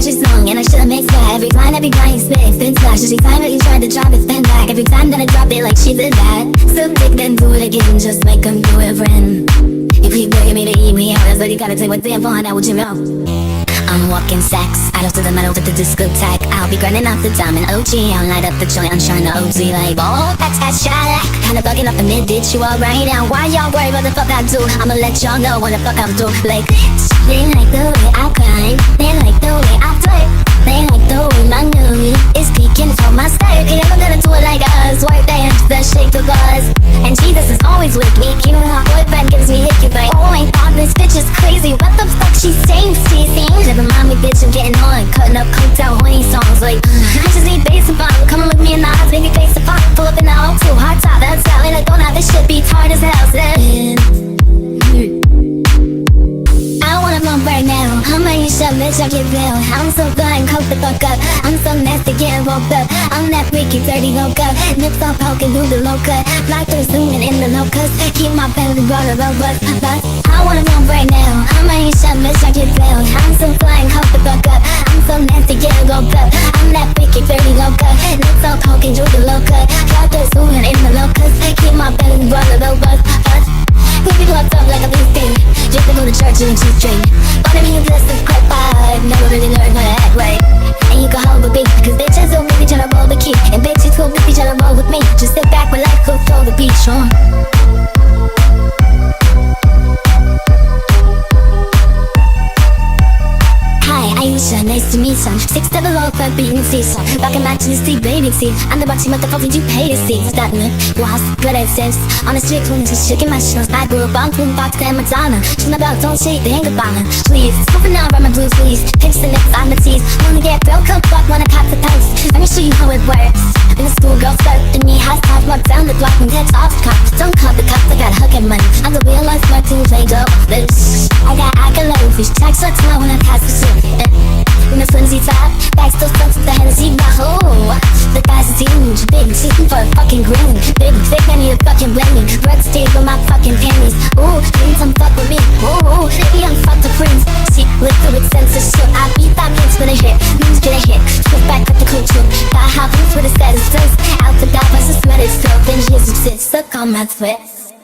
every song, and I should've mixed that. Every line you spit, spin slash. Every time that you tried to drop it, spin back. Every time that I drop it like she did that. So dick, then do it again, just make them do it, friend. You keep begging me to eat me out, that's what you gotta take what damn fun out with your mouth. I'm walking sex, I don't to the metal with the discotheque. I'll be grinding out the diamond OG, I'll light up the joint, I'm trying to OZ like oh, that's shot. Kinda bugging up the mid-ditch, you all right now. Why y'all worry what the fuck I do? I'ma let y'all know what the fuck I do. Like, they like the way I grind, they like the way I play, they like the way my new is peeking from my style. Okay, I'm gonna do it like us, work dance, the shake the buzz. And Jesus is always with me, keeping my boyfriend gives me hickey, but oh my god, this bitch is crazy. What the fuck she's saying, never mind me, bitch, I'm getting on. Cutting up, coked out, horny songs like I just need bass and bottom. Come and look me in the eyes, baby, face to pop. Pull up in the O2, hard top, that's out. And I don't have this shit, beats hard as hell. I wanna bump right now, I'm ready to shut, bitch, I get real. I'm so blind, coke the fuck up. I'm so nasty, getting woke up. I'm that freaky, dirty loca. Nips all poking through the loca. Fly through zooming in the locust. Keep my belly brother, but I wanna bump right now, I'm ready to shut, bitch, I get real. I'm so blind, coke the fuck up. I'm so nasty, getting woke up. I'm that freaky, dirty loca. Nips all poking through the loca. Fly through zooming in the locust. Keep my belly brother, but put me locked up like a big thing. Just to go to church and cheap drink. Wanna be a blessed quite vibe. Never really learned how to act right. And you can hold with me, cause bitches don't really tryna roll the key. And bitches who really tryna roll with me. Just sit back, relax, go throw the beach on. Aisha, nice to meet you. 600 beating season. Rockin' my Tuesday, baby, see. I'm the boxy, what the fuck did you pay to see? Start me, was good at sense. On the street, when just shaking my shoes. I grew up on Boom Box and Madonna. She's my belt, don't shake, they ain't good ballin'. Please, scooping out, run my blues, please. Pinch the neck, on the teeth. Wanna get broke, come fuck, wanna pop the post. Let me show you how it works. In the school, girl skirt, the knee high top, walk down the block and get off the cop. Don't cut the cops, I got hookin' money. I'm the real life, my team play dope, bitch. I got accolades, fish tax, so slow when I pass the shit. In the flimsy top, back still stuck with the Hennessy bottle. The guys is huge, big teeth for a fucking grin. Big, thick, I need a fucking blaming. Red state with my fucking panties. Ooh, need some fuck with me. Ooh, baby, I'm fucked to friends. See, liquor with censorship. I beat that bitch with a hit, news get a hit. Flip back up the culture. Got hot boots with a status first. Out the dog, I just met it, so then here's some shit stuck on my twist.